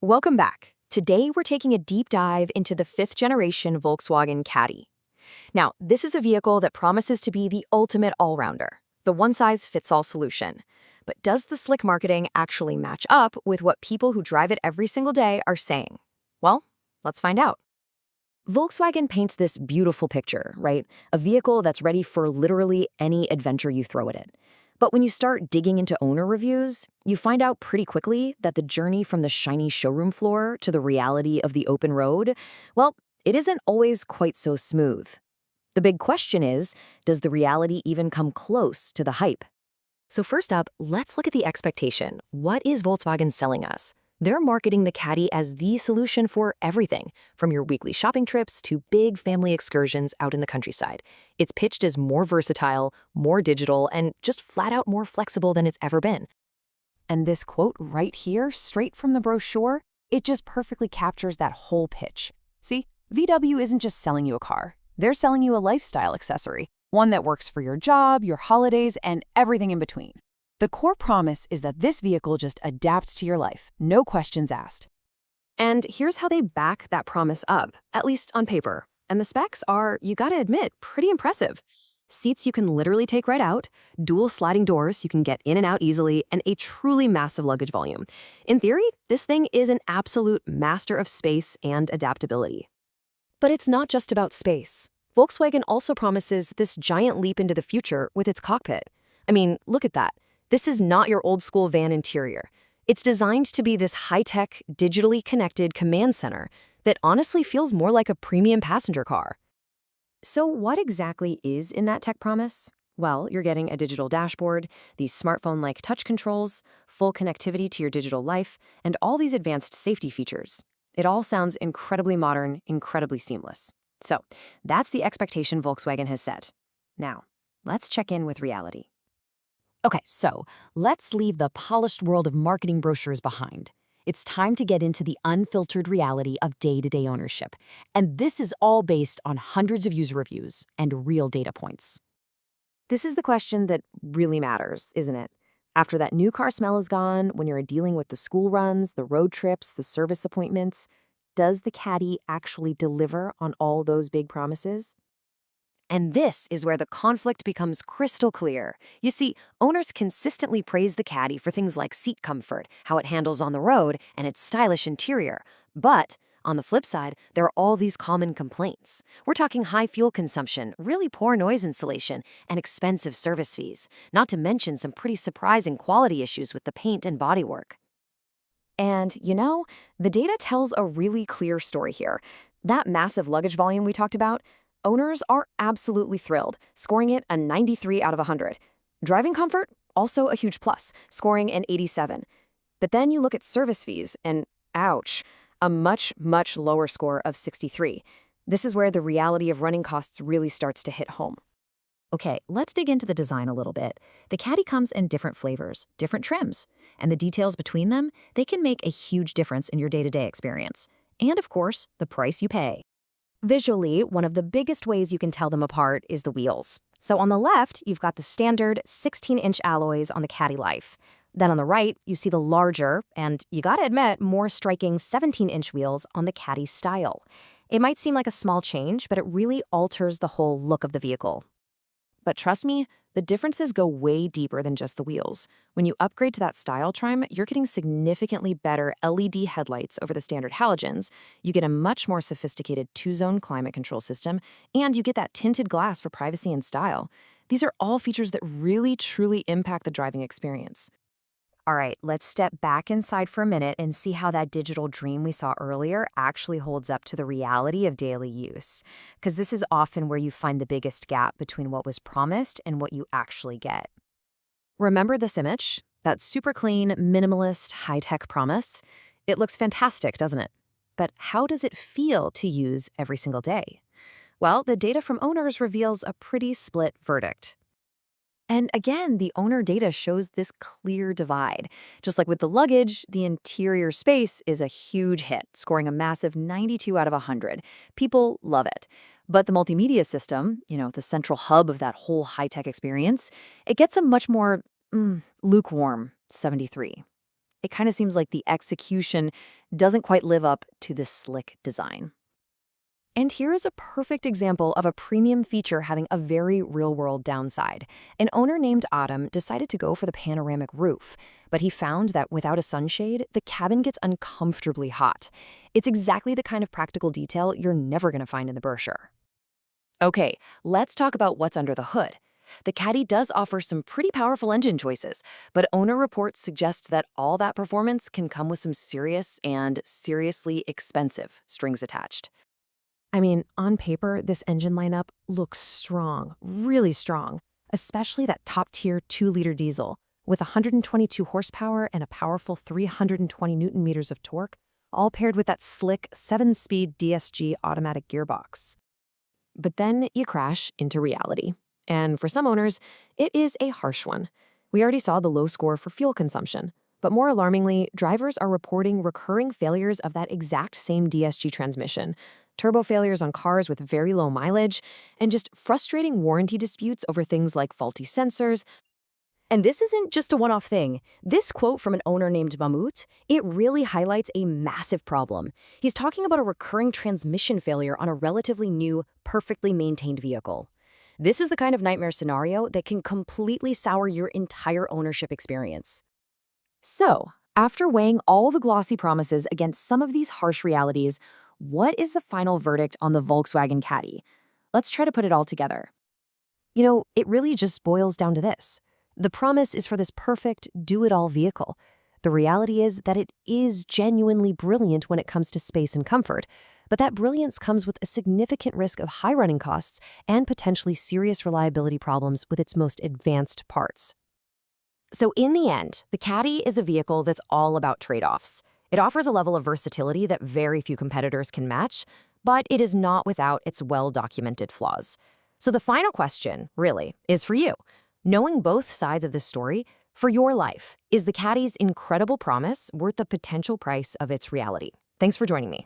Welcome back. Today we're taking a deep dive into the fifth-generation Volkswagen Caddy. Now, this is a vehicle that promises to be the ultimate all-rounder, the one-size-fits-all solution. But does the slick marketing actually match up with what people who drive it every single day are saying? Well, let's find out. Volkswagen paints this beautiful picture, right? A vehicle that's ready for literally any adventure you throw at it. But when you start digging into owner reviews, you find out pretty quickly that the journey from the shiny showroom floor to the reality of the open road, well, it isn't always quite so smooth. The big question is, does the reality even come close to the hype? So first up, let's look at the expectation. What is Volkswagen selling us? They're marketing the Caddy as the solution for everything, from your weekly shopping trips to big family excursions out in the countryside. It's pitched as more versatile, more digital, and just flat out more flexible than it's ever been. And this quote right here, straight from the brochure, it just perfectly captures that whole pitch. See, VW isn't just selling you a car. They're selling you a lifestyle accessory, one that works for your job, your holidays, and everything in between. The core promise is that this vehicle just adapts to your life, no questions asked. And here's how they back that promise up, at least on paper. And the specs are, you gotta admit, pretty impressive. Seats you can literally take right out, dual sliding doors you can get in and out easily, and a truly massive luggage volume. In theory, this thing is an absolute master of space and adaptability. But it's not just about space. Volkswagen also promises this giant leap into the future with its cockpit. I mean, look at that. This is not your old-school van interior. It's designed to be this high-tech, digitally connected command center that honestly feels more like a premium passenger car. So what exactly is in that tech promise? Well, you're getting a digital dashboard, these smartphone-like touch controls, full connectivity to your digital life, and all these advanced safety features. It all sounds incredibly modern, incredibly seamless. So that's the expectation Volkswagen has set. Now, let's check in with reality. Okay, so let's leave the polished world of marketing brochures behind. It's time to get into the unfiltered reality of day-to-day ownership. And this is all based on hundreds of user reviews and real data points. This is the question that really matters, isn't it? After that new car smell is gone, when you're dealing with the school runs, the road trips, the service appointments, does the Caddy actually deliver on all those big promises? And this is where the conflict becomes crystal clear. You see, owners consistently praise the Caddy for things like seat comfort, how it handles on the road, and its stylish interior. But on the flip side, there are all these common complaints. We're talking high fuel consumption, really poor noise insulation, and expensive service fees, not to mention some pretty surprising quality issues with the paint and bodywork. And, the data tells a really clear story here. That massive luggage volume we talked about, owners are absolutely thrilled, scoring it a 93 out of 100. Driving comfort, also a huge plus, scoring an 87. But then you look at service fees and, ouch, a much, much lower score of 63. This is where the reality of running costs really starts to hit home. Okay, let's dig into the design a little bit. The Caddy comes in different flavors, different trims, and the details between them, they can make a huge difference in your day-to-day experience. And of course, the price you pay. Visually, one of the biggest ways you can tell them apart is the wheels. So on the left, you've got the standard 16-inch alloys on the Caddy Life. Then on the right, you see the larger, and you gotta admit, more striking 17-inch wheels on the Caddy Style. It might seem like a small change, but it really alters the whole look of the vehicle. But trust me, the differences go way deeper than just the wheels. When you upgrade to that style trim, you're getting significantly better LED headlights over the standard halogens, you get a much more sophisticated two-zone climate control system, and you get that tinted glass for privacy and style. These are all features that really, truly impact the driving experience. All right, let's step back inside for a minute and see how that digital dream we saw earlier actually holds up to the reality of daily use. Because this is often where you find the biggest gap between what was promised and what you actually get. Remember this image? That super clean, minimalist, high-tech promise? It looks fantastic, doesn't it? But how does it feel to use every single day? Well, the data from owners reveals a pretty split verdict. And again, the owner data shows this clear divide. Just like with the luggage, the interior space is a huge hit, scoring a massive 92 out of 100. People love it. But the multimedia system, the central hub of that whole high-tech experience, it gets a much more lukewarm 73. it kind of seems like the execution doesn't quite live up to this slick design. And here is a perfect example of a premium feature having a very real-world downside. An owner named Adam decided to go for the panoramic roof, but he found that without a sunshade, the cabin gets uncomfortably hot. It's exactly the kind of practical detail you're never going to find in the brochure. Okay, let's talk about what's under the hood. The Caddy does offer some pretty powerful engine choices, but owner reports suggest that all that performance can come with some serious and seriously expensive strings attached. I mean, on paper, this engine lineup looks strong, really strong, especially that top-tier 2-liter diesel with 122 horsepower and a powerful 320 newton-meters of torque, all paired with that slick 7-speed DSG automatic gearbox. But then you crash into reality. And for some owners, it is a harsh one. We already saw the low score for fuel consumption. But more alarmingly, drivers are reporting recurring failures of that exact same DSG transmission, turbo failures on cars with very low mileage, and just frustrating warranty disputes over things like faulty sensors. And this isn't just a one-off thing. This quote from an owner named Mahmoud, it really highlights a massive problem. He's talking about a recurring transmission failure on a relatively new, perfectly maintained vehicle. This is the kind of nightmare scenario that can completely sour your entire ownership experience. So, after weighing all the glossy promises against some of these harsh realities, what is the final verdict on the Volkswagen Caddy? Let's try to put it all together. It really just boils down to this. The promise is for this perfect, do-it-all vehicle. The reality is that it is genuinely brilliant when it comes to space and comfort, but that brilliance comes with a significant risk of high running costs and potentially serious reliability problems with its most advanced parts. So in the end, the Caddy is a vehicle that's all about trade-offs. It offers a level of versatility that very few competitors can match, but it is not without its well-documented flaws. So the final question, really, is for you. Knowing both sides of this story, for your life, is the Caddy's incredible promise worth the potential price of its reality? Thanks for joining me.